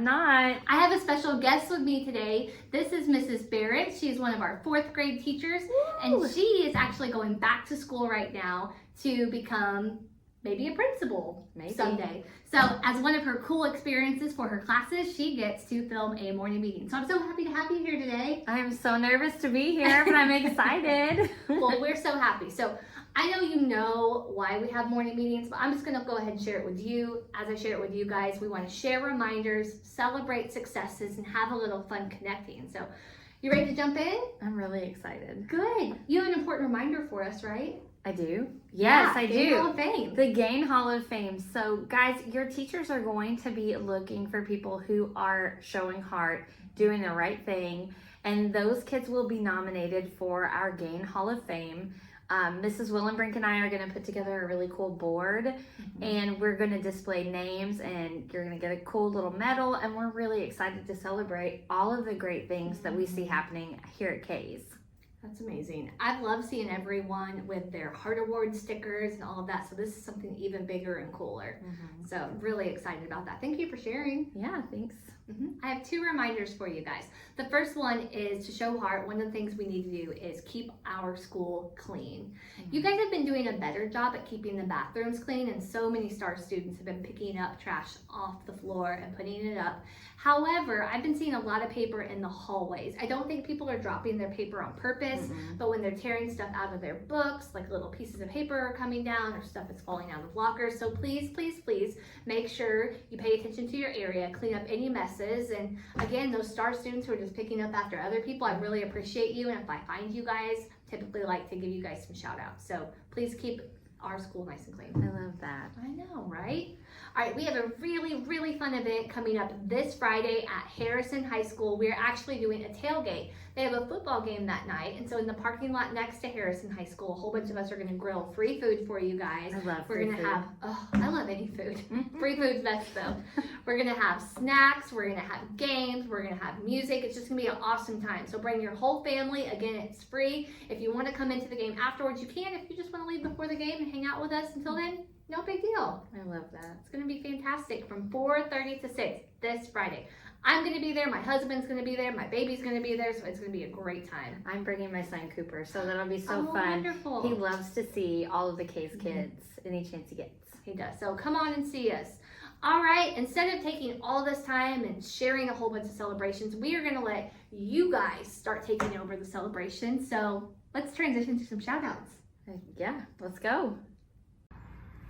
not. I have a special guest with me today. This is Mrs. Barrett. She's one of our 4th grade teachers, and she is actually going back to school right now to become maybe a principal someday. So as one of her cool experiences for her classes, she gets to film a morning meeting. So I'm so happy to have you here today. I am so nervous to be here, but I'm excited. Well, we're so happy. So I know you know why we have morning meetings, but I'm just going to go ahead and share it with you. As I share it with you guys, we want to share reminders, celebrate successes, and have a little fun connecting. So you ready to jump in? I'm really excited. Good. You have an important reminder for us, right? I do. Yes, I do. Gain Hall of Fame. The Gain Hall of Fame. So guys, your teachers are going to be looking for people who are showing heart, doing the right thing, and those kids will be nominated for our Gain Hall of Fame. Mrs. Willenbrink and I are going to put together a really cool board, and we're going to display names, and you're going to get a cool little medal, and we're really excited to celebrate all of the great things that we see happening here at Caze. That's amazing. I love seeing everyone with their heart award stickers and all of that. So this is something even bigger and cooler. So I'm really excited about that. Thank you for sharing. Yeah, thanks. I have 2 reminders for you guys. The first one is to show heart. One of the things we need to do is keep our school clean. You guys have been doing a better job at keeping the bathrooms clean, and so many STAR students have been picking up trash off the floor and putting it up. However, I've been seeing a lot of paper in the hallways. I don't think people are dropping their paper on purpose, but when they're tearing stuff out of their books, like little pieces of paper are coming down or stuff is falling out of lockers. So please, please, please make sure you pay attention to your area, clean up any messes. And again, those STAR students who are just picking up after other people, I really appreciate you. And if I find you guys, typically like to give you guys some shout outs. So please keep our school nice and clean. I love that. I know, right? All right, we have a really, really fun event coming up this Friday at Harrison High School. We're actually doing a tailgate. They have a football game that night, and so in the parking lot next to Harrison High School, a whole bunch of us are going to grill free food for you guys. I love We're going to have, I love any food. Free food's best though. We're going to have snacks, we're going to have games, we're going to have music. It's just going to be an awesome time. So bring your whole family. Again, it's free. If you want to come into the game afterwards, you can. If you just want to leave before the game and hang out with us until then, no big deal. I love that. It's going to be fantastic from 4:30 to 6 this Friday. I'm going to be there. My husband's going to be there. My baby's going to be there. So it's going to be a great time. I'm bringing my son Cooper, so that'll be so fun. Wonderful. He loves to see all of the Caze kids any chance he gets. He does. So come on and see us. All right. Instead of taking all this time and sharing a whole bunch of celebrations, we are going to let you guys start taking over the celebration. So let's transition to some shout outs. Yeah, let's go.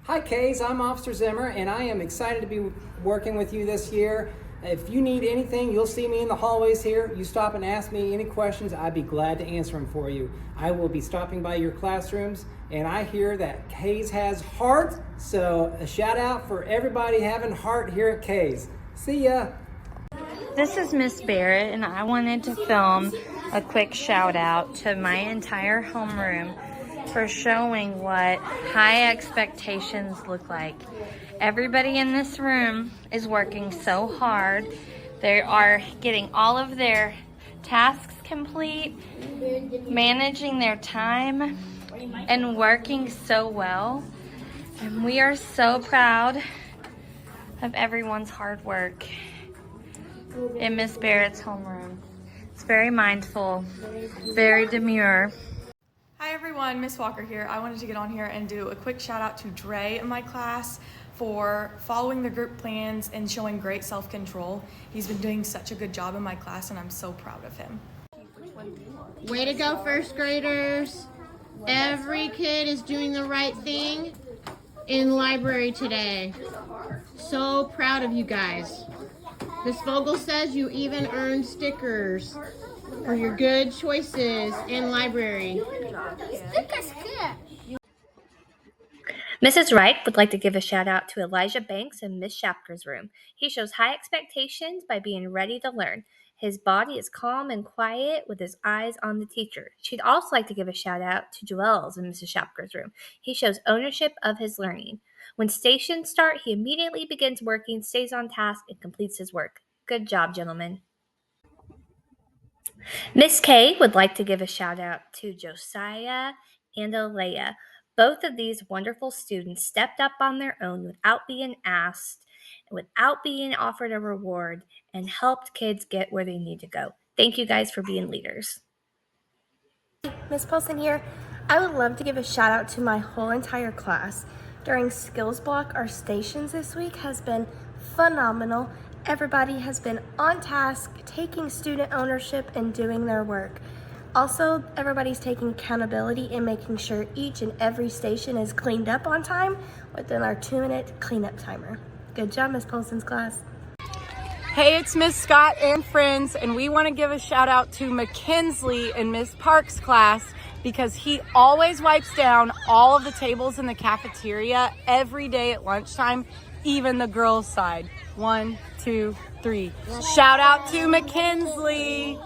Hi Caze, I'm Officer Zimmer, and I am excited to be working with you this year. If you need anything, you'll see me in the hallways here. You stop and ask me any questions, I'd be glad to answer them for you. I will be stopping by your classrooms, and I hear that Caze has heart, so a shout out for everybody having heart here at Caze. See ya! This is Miss Barrett, and I wanted to film a quick shout out to my entire homeroom for showing what high expectations look like. Everybody in this room is working so hard. They are getting all of their tasks complete, managing their time, and working so well. And we are so proud of everyone's hard work in Miss Barrett's homeroom. It's very mindful, very demure. Hi everyone, Miss Walker here. I wanted to get on here and do a quick shout out to Dre in my class for following the group plans and showing great self-control. He's been doing such a good job in my class and I'm so proud of him. Way to go, first graders. Every kid is doing the right thing in library today. So proud of you guys. Miss Vogel says you even earned stickers for your good choices in library. Mrs. Wright would like to give a shout out to Elijah Banks in Miss Shapker's room. He shows high expectations by being ready to learn. His body is calm and quiet with his eyes on the teacher. She'd also like to give a shout out to Joel's in Mrs. Shapker's room. He shows ownership of his learning. When stations start, he immediately begins working, stays on task, and completes his work. Good job, gentlemen. Miss K would like to give a shout out to Josiah and Alea. Both of these wonderful students stepped up on their own without being asked without being offered a reward and helped kids get where they need to go. Thank you guys for being leaders. Miss Paulson here. I would love to give a shout out to my whole entire class. During Skills Block, our stations this week has been phenomenal. Everybody has been on task, taking student ownership and doing their work. Also, everybody's taking accountability and making sure each and every station is cleaned up on time within our 2-minute cleanup timer. Good job, Miss Paulson's class. Hey, it's Miss Scott and friends, and we want to give a shout out to Mackenzie in Miss Park's class because he always wipes down all of the tables in the cafeteria every day at lunchtime, even the girls' side. 1, 2, 3. Shout out to Mackenzie.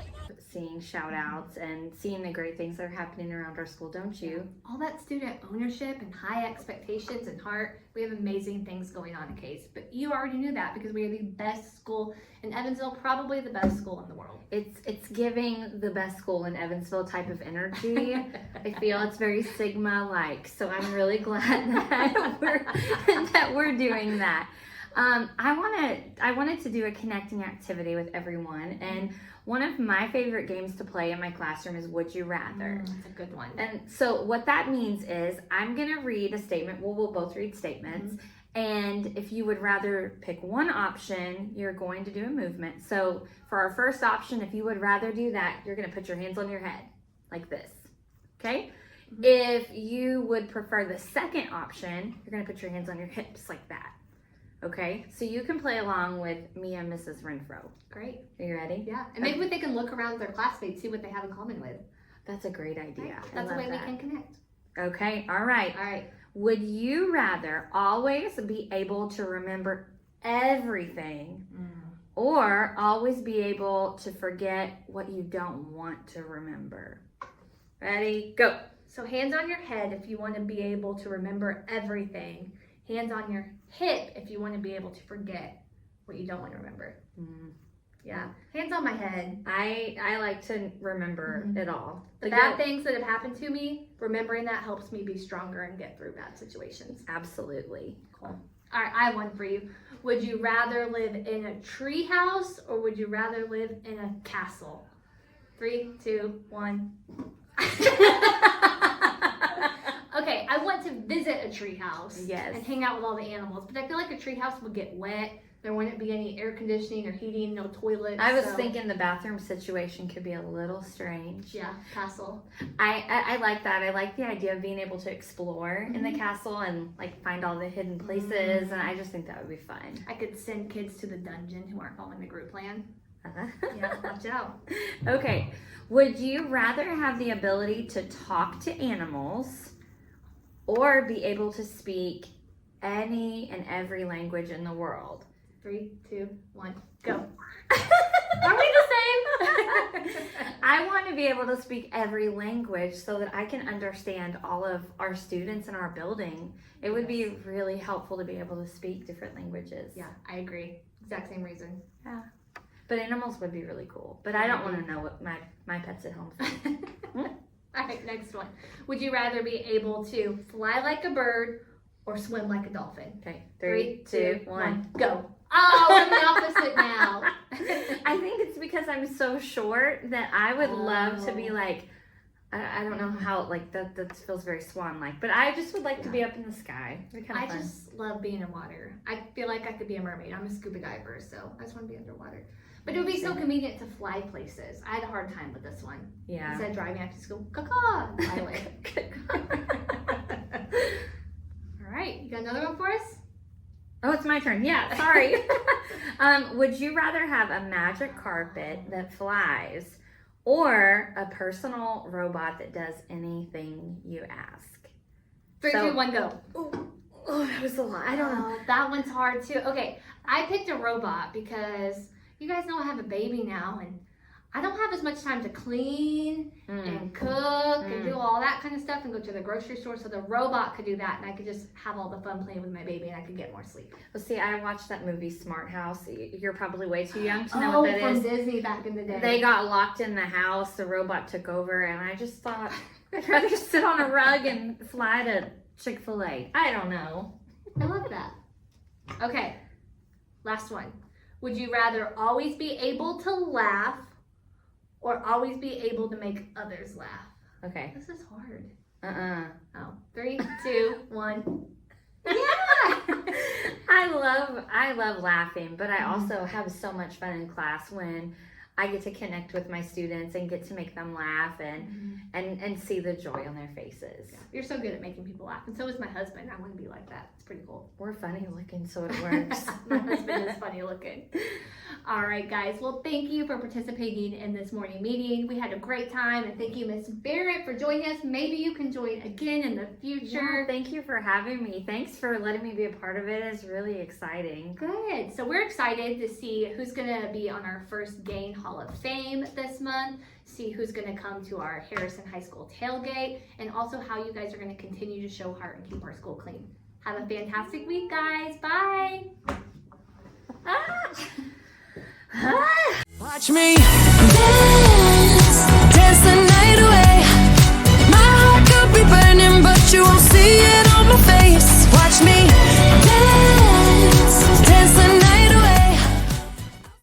Seeing shout outs and seeing the great things that are happening around our school, don't you? All that student ownership and high expectations and heart. We have amazing things going on in Caze, but you already knew that because we are the best school in Evansville, probably the best school in the world. It's giving the best school in Evansville type of energy. I feel it's very Sigma-like, so I'm really glad that we're doing that. I wanted to do a connecting activity with everyone, and one of my favorite games to play in my classroom is Would You Rather. That's a good one. And so what that means is I'm going to read a statement. Well, we'll both read statements. And if you would rather pick one option, you're going to do a movement. So for our first option, if you would rather do that, you're going to put your hands on your head like this. Okay? If you would prefer the second option, you're going to put your hands on your hips like that. Okay, so you can play along with me and Mrs. Renfro. Great. Are you ready? Yeah, and maybe they can look around their classmates, see what they have in common with. That's a great idea. Right? That's the way we can connect. Okay, all right. All right. Would you rather always be able to remember everything or always be able to forget what you don't want to remember? Ready? Go. So hands on your head if you want to be able to remember everything. Hands on your hip if you want to be able to forget what you don't want to remember. Yeah. Hands on my head. I like to remember it all. The bad things that have happened to me, remembering that helps me be stronger and get through bad situations. Absolutely. Cool. All right, I have one for you. Would you rather live in a tree house or would you rather live in a castle? 3, 2, 1. Okay, I want to visit a tree house and hang out with all the animals, but I feel like a tree house would get wet. There wouldn't be any air conditioning or heating, no toilets. I was thinking the bathroom situation could be a little strange. Yeah, castle. I like that. I like the idea of being able to explore in the castle and like find all the hidden places, and I just think that would be fun. I could send kids to the dungeon who aren't following the group plan. Yeah, watch out. Okay, would you rather have the ability to talk to animals or be able to speak any and every language in the world? 3, 2, 1, go. Are we the same? I want to be able to speak every language so that I can understand all of our students in our building. It would be really helpful to be able to speak different languages. Yeah, I agree. Exact same reason. Yeah. But animals would be really cool. But I don't want to know what my pets at home think. All right, next one. Would you rather be able to fly like a bird or swim like a dolphin? Okay, 3, 2, 1, go. Oh, I'm the opposite now. I think it's because I'm so short that I would love to be like, I don't know how, like, that feels very swan-like, but I just would like to be up in the sky. It'd be kind of fun. Just love being in water. I feel like I could be a mermaid. I'm a scuba diver, so I just want to be underwater. But it would be so convenient to fly places. I had a hard time with this one. Yeah. Instead of driving after school, caw-caw, fly away. All right, you got another one for us? Oh, it's my turn. Yeah, sorry. Would you rather have a magic carpet that flies or a personal robot that does anything you ask? 3, 2, 1, go. Oh, that was a lot. I don't know. That one's hard too. Okay, I picked a robot because you guys know I have a baby now and I don't have as much time to clean and cook and do all that kind of stuff and go to the grocery store. So the robot could do that and I could just have all the fun playing with my baby and I could get more sleep. Well, see, I watched that movie Smart House. You're probably way too young to know what that from is. Disney back in the day. They got locked in the house. The robot took over and I just thought I'd rather sit on a rug and fly to Chick-fil-A. I don't know. I love that. Okay, Last one. Would you rather always be able to laugh or always be able to make others laugh? Okay. This is hard. Oh. 3, 2, 1. Yeah. I love laughing, but I also have so much fun in class when I get to connect with my students and get to make them laugh and see the joy on their faces. Yeah. You're so good at making people laugh, and so is my husband. I want to be like that. It's pretty cool. We're funny looking, so it works. My husband is funny looking. All right, guys. Well, thank you for participating in this morning meeting. We had a great time, and thank you, Miss Barrett, for joining us. Maybe you can join again in the future. Yeah, thank you for having me. Thanks for letting me be a part of it. It's really exciting. Good. So we're excited to see who's going to be on our first Gain Hall of Fame this month, see who's going to come to our Harrison High School tailgate, and also how you guys are going to continue to show heart and keep our school clean. Have a fantastic week, guys. Bye. Watch me.